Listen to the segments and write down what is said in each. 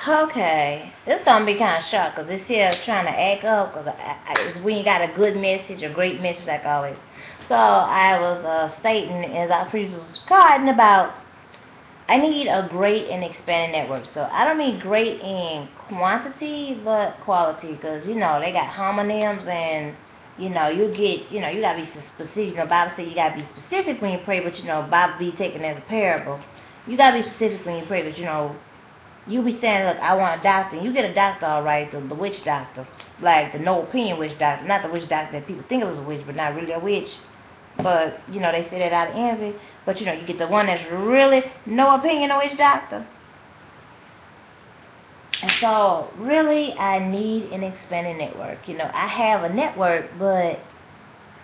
Okay, this gonna be kind of short because this here trying to act up because we ain't got a good message, a great message like always. So I was stating as I previously was talking about I need a great and expanding network. So I don't mean great in quantity but quality because you know they got homonyms and you know you get you gotta be specific. You know Bible says you gotta be specific when you pray, but you know Bible be taken as a parable. You gotta be specific when you pray, but you know you be saying, look, I want a doctor, and you get a doctor, all right, the witch doctor, like the no opinion witch doctor, not the witch doctor that people think of as a witch, but not really a witch. But you know they say that out of envy. But you know you get the one that's really no opinion witch doctor. And so really, I need an expanding network. You know, I have a network, but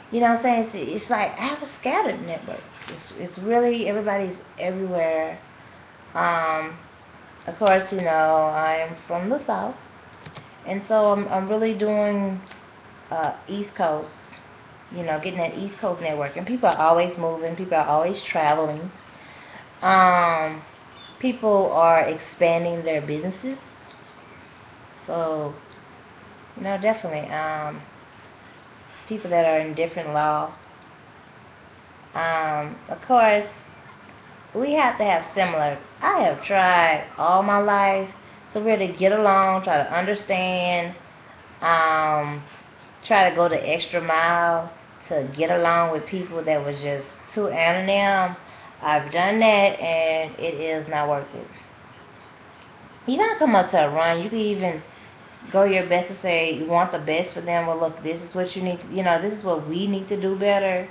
you know what I'm saying? It's like I have a scattered network. It's really everybody's everywhere. Um, Of course, you know, I'm from the South, and so I'm really doing East Coast, you know, getting that East Coast network. And people are always moving, people are always traveling. Um, People are expanding their businesses. So, you know, definitely, people that are in different laws. Of course, we have to have similar. I have tried all my life to really get along, try to understand, try to go the extra mile to get along with people that was just too anonym. I've done that and it is not worth it. You don't come up to a run. You can even go your best to say you want the best for them. Well, look, this is what you need to, you know, this is what we need to do better.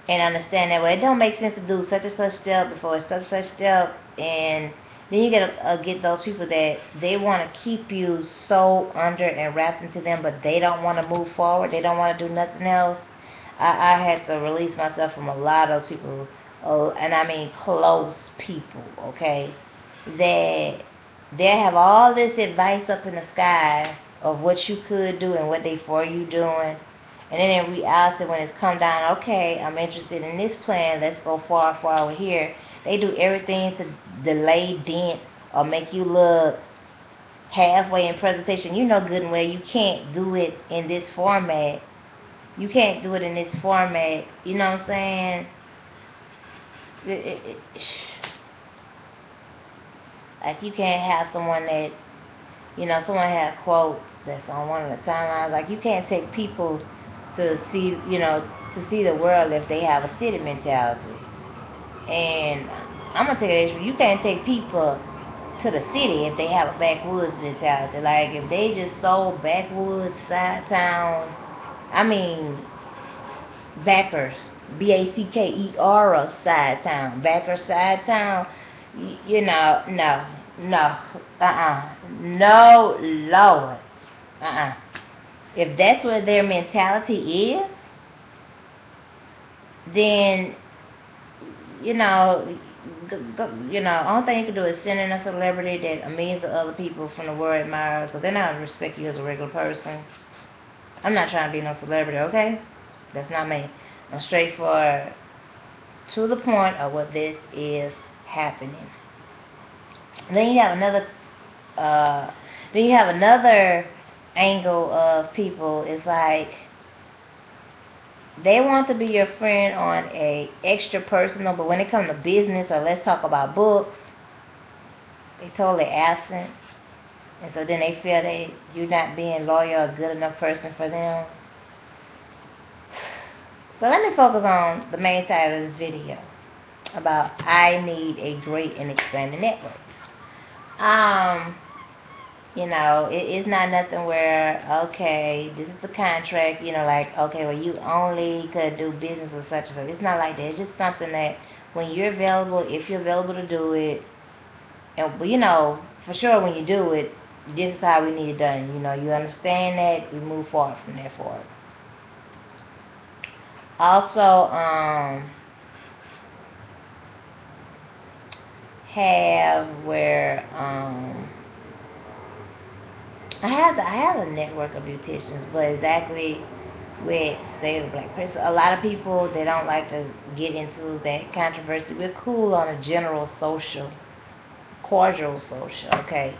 And understand that way. It don't make sense to do such and such step before such and such step, and then you get those people that they want to keep you so under and wrapped into them, but they don't want to move forward. They don't want to do nothing else. I had to release myself from a lot of those people, and I mean close people. Okay, that they have all this advice up in the sky of what you could do and what they for you doing. And then in reality, when it's come down, okay, I'm interested in this plan, let's go far, far over here. They do everything to delay, dent, or make you look halfway in presentation. You know good and well you can't do it in this format. You can't do it in this format. You know what I'm saying? Like you can't have someone that, you know, someone had a quote that's on one of the timelines. Like you can't take people to see, you know, to see the world if they have a city mentality. And I'm gonna tell you this: you can't take people to the city if they have a backwoods mentality. Like if they just so backwoods, side town. I mean, backers, Backer side town, backer side town. You know, no, no, no, Lord, If that's what their mentality is, then only thing you can do is send in a celebrity that millions of other people from the world admire, because they're not going to respect you as a regular person. I'm not trying to be no celebrity, okay? That's not me. I'm straightforward to the point of what this is happening. Then you have another angle of people. It's like they want to be your friend on a extra personal, but when it comes to business or let's talk about books, they totally absent. And so then they feel that you're not being loyal or good enough person for them. So let me focus on the main title of this video about I need a great and expanding network. It's not nothing where, okay, this is the contract, like, okay, well, you only could do business with such and such. It's not like that. It's just something that when you're available, if you're available to do it, and, for sure when you do it, this is how we need it done. You understand that, we move forward from there forward. Also, have where, I have a network of beauticians, but exactly with State of Black Person, a lot of people, they don't like to get into that controversy. We're cool on a general social, cordial social, okay?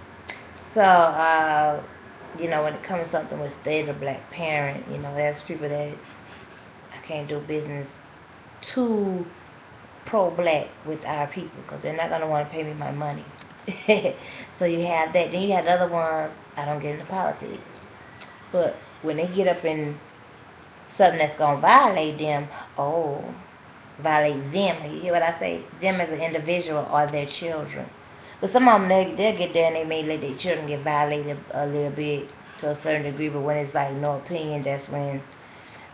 So, you know, when it comes to something with state or black parent, you know, there's people that I can't do business too pro-black with our people because they're not going to want to pay me my money. So you have that. Then you have the other one, I don't get into politics. But when they get up in something that's going to violate them, violate them. You hear what I say? Them as an individual or their children. But some of them, they'll get there and they may let their children get violated a little bit to a certain degree. But when it's like no opinion, that's when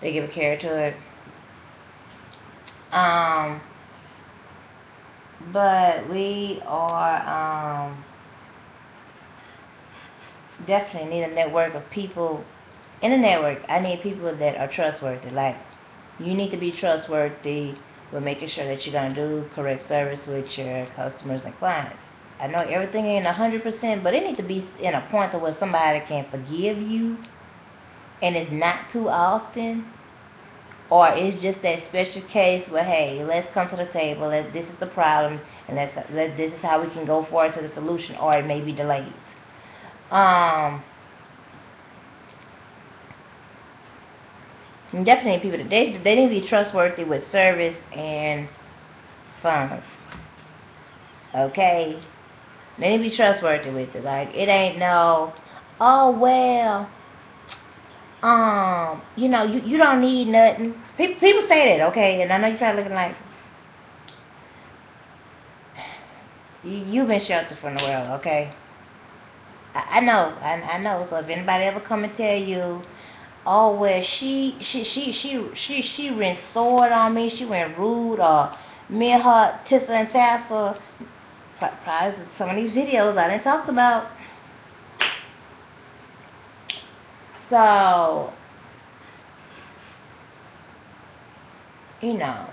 they give a care to it. But we are definitely need a network of people. In a network, I need people that are trustworthy. Like, you need to be trustworthy with making sure that you're going to do correct service with your customers and clients. I know everything ain't 100%, but it needs to be in a point to where somebody can forgive you, and it's not too often, or it's just that special case where, hey, let's come to the table, this is the problem, and this is how we can go forward to the solution, or it may be delayed. Definitely people, they need to be trustworthy with service and funds. Okay? They need to be trustworthy with it. Like, it ain't no, oh, well, you know, you don't need nothing. People say that, okay? And I know you're probably looking like, you've been sheltered from the world, okay? I know. So if anybody ever come and tell you, oh, well, she went sword on me, she went rude, or me and her tissa and tassa, probably some of these videos I didn't talk about. So, you know,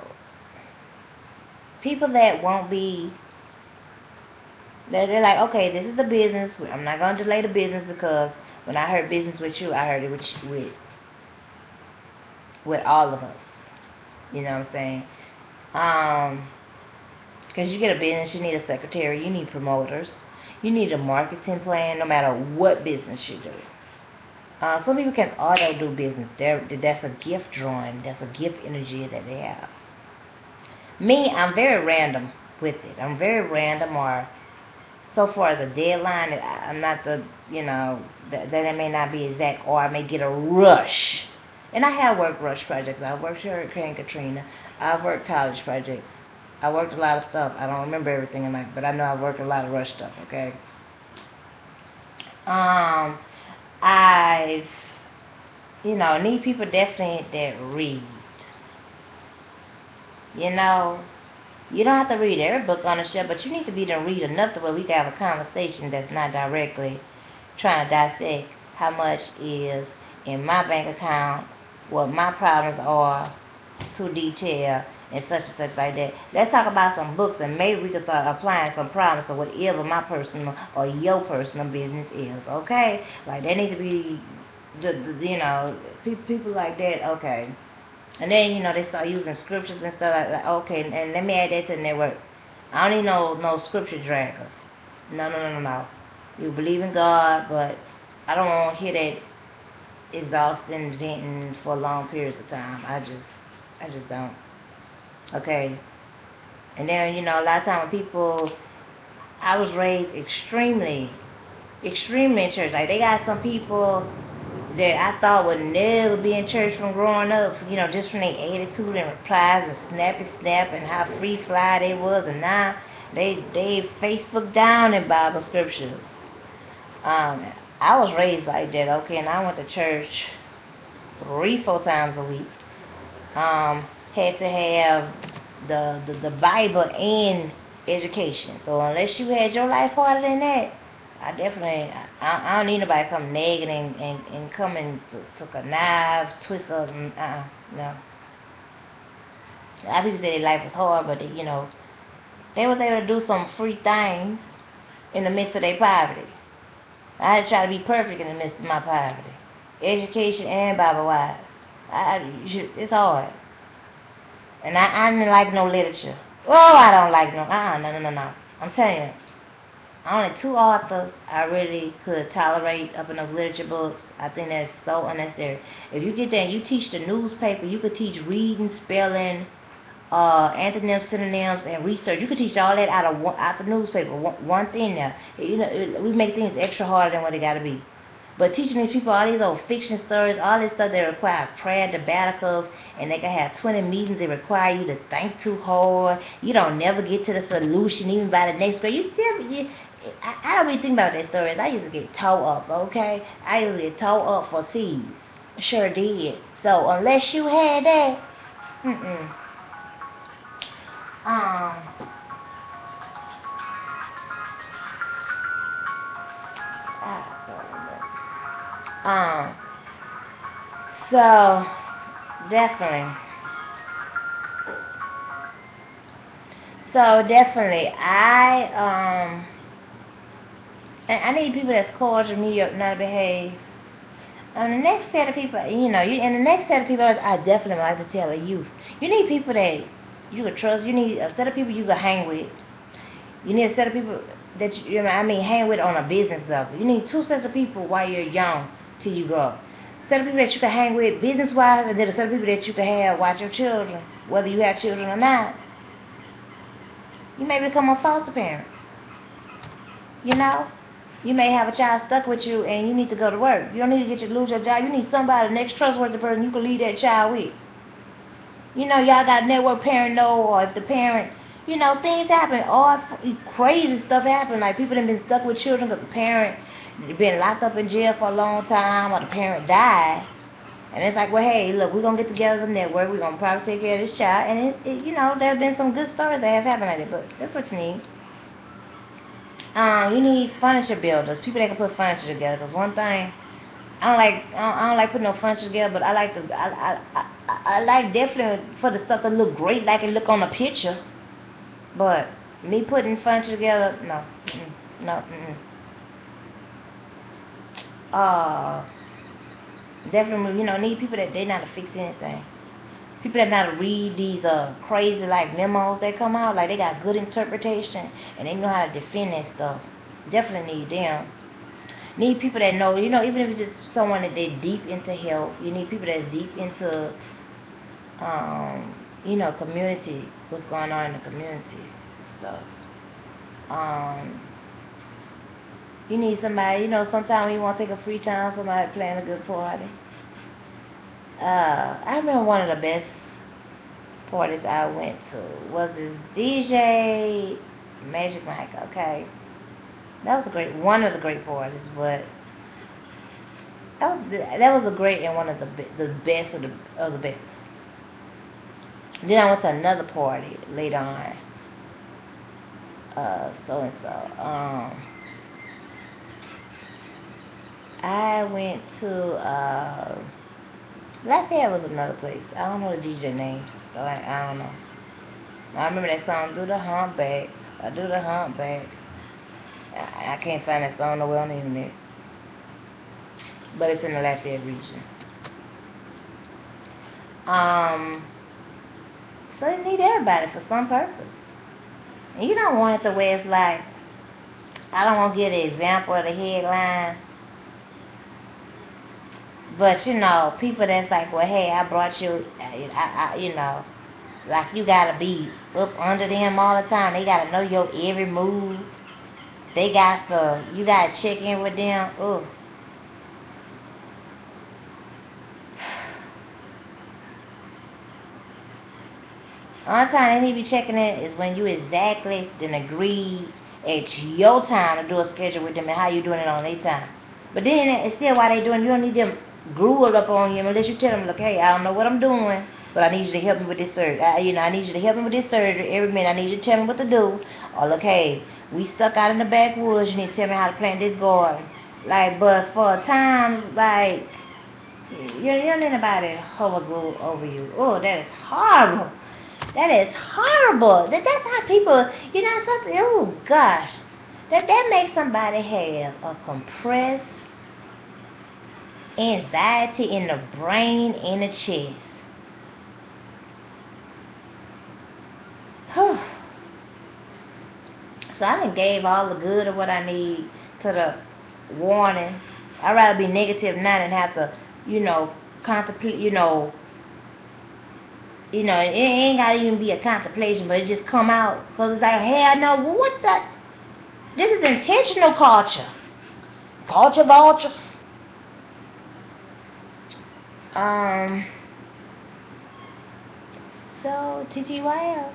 people that won't be, they're like, okay, this is the business, I'm not going to delay the business, because when I heard business with you, I heard it with all of us. You know what I'm saying? Because you get a business, you need a secretary, you need promoters, you need a marketing plan, no matter what business you do. Some people can auto do business. That's a gift drawing. That's a gift energy that they have. Me, I'm very random with it. I'm very random, or so far as a deadline, I'm not the, you know, that it may not be exact, or I may get a rush. And I have worked rush projects. I've worked Hurricane Katrina. I've worked college projects. I worked a lot of stuff. I don't remember everything in life, but I know I've worked a lot of rush stuff, okay? I've, you know, need people definitely that read. You know, you don't have to read every book on the shelf, but you need to be able to read enough to where we can have a conversation that's not directly trying to dissect how much is in my bank account, what my problems are, to detail, and such like that. Let's talk about some books, and maybe we can start applying some problems to whatever my personal or your personal business is, okay? Like, there need to be, you know, people like that, okay. And then, you know, they start using scriptures and stuff like that. Okay, and let me add that to the network. I don't need no scripture draggers. No. You believe in God, but I don't want to hear that exhausting venting for long periods of time. I just don't. Okay. And then, you know, a lot of times when people, I was raised extremely in church. Like, they got some people that I thought would never be in church from growing up, you know, just from their attitude and replies and snappy snap and how free fly they was, and now they Facebook down in Bible scriptures. I was raised like that, okay, and I went to church 3-4 times a week. Had to have the Bible and education. So unless you had your life harder than that, I don't need nobody come nagging and coming to connive, twist up, no. A lot of people say their life was hard, but you know, they was able to do some free things in the midst of their poverty. I had to try to be perfect in the midst of my poverty. Education and Bible-wise. It's hard. And I didn't like no literature. Oh, I don't like no. I'm telling you. only 2 authors I really could tolerate up in those literature books. I think that's so unnecessary. If you get there and you teach the newspaper, you could teach reading, spelling, antonyms, synonyms, and research. You could teach all that out the newspaper. One thing there. We make things extra harder than what they gotta be. But teaching these people all these old fiction stories, all this stuff that require prayer, sabbaticals, and they can have 20 meetings that require you to think too hard. You don't never get to the solution even by the next grade. I don't really think about that stories. I used to get tore up, okay? I used to get tore up for C's. Sure did. So unless you had that, mm-mm. Um, um, so definitely. So definitely, I need people that's cordial, me up, not behave. And the next set of people, and the next set of people, I definitely like to tell the youth. You need people that you can trust. You need a set of people you can hang with. You need a set of people that hang with on a business level. You need 2 sets of people while you're young till you grow up. A set of people that you can hang with business-wise, and then a set of people that you can have watch your children, whether you have children or not. You may become a foster parent. You may have a child stuck with you and you need to go to work. You don't need to lose your job. You need somebody, the next trustworthy person you can leave that child with. Y'all got network parent know, or if the parent, things happen. All crazy stuff happen. Like people that been stuck with children because the parent been locked up in jail for a long time, or the parent died. And it's like, well, hey, look, we're going to get together as a network. We're going to probably take care of this child. And, there have been some good stories that have happened like that. But that's what you need. You need furniture builders, people that can put furniture together. Cause one thing, I don't like putting no furniture together, but I like definitely for the stuff to look great, like it look on a picture. But me putting furniture together, no, no. Definitely, need people that they know how to fix anything. People that know how to read these crazy like memos that come out, like they got good interpretation and they know how to defend that stuff. Definitely need them. Need people that know, even if it's just someone that they're deep into health. You need people that's deep into, community, what's going on in the community stuff. You need somebody, sometimes when you want to take a free time, somebody playing a good party. I remember one of the best parties I went to was this DJ Magic Mike. Okay, that was one of the great parties, but that was a great and one of the best of the best. Then I went to another party later on. So and so. I went to Lafayette was another place. I don't know the DJ names, so I don't know. I remember that song, Do the Humpback. I do the humpback. I can't find that song nowhere on the internet. But it's in the Lafayette region. So you need everybody for some purpose. And you don't want it to where it's like, I don't want to give the example of the headline. But, people that's like, well, hey, I brought you, like you got to be up under them all the time. They got to know your every move. You got to check in with them. Ugh. Only time they need to be checking in is when you exactly then agree at your time to do a schedule with them and how you doing it on their time. But then it's still while they doing, you don't need them gruel up on you unless you tell them, look, hey, I don't know what I'm doing, but I need you to help me with this surgery. I need you to help me with this surgery every minute. I need you to tell me what to do. Or look, hey, we stuck out in the backwoods. You need to tell me how to plant this garden. Like, but for times like you don't need nobody hover glue over you. Oh, that is horrible. That is horrible. That's how people, something. Oh gosh, that makes somebody have a compressed anxiety in the brain and the chest. So I done gave all the good of what I need to the warning. I'd rather be negative now than have to, contemplate, it ain't gotta even be a contemplation, but it just come out. Cause it's like, hey, I know, what the, this is intentional culture. Culture vultures. So, TTYL.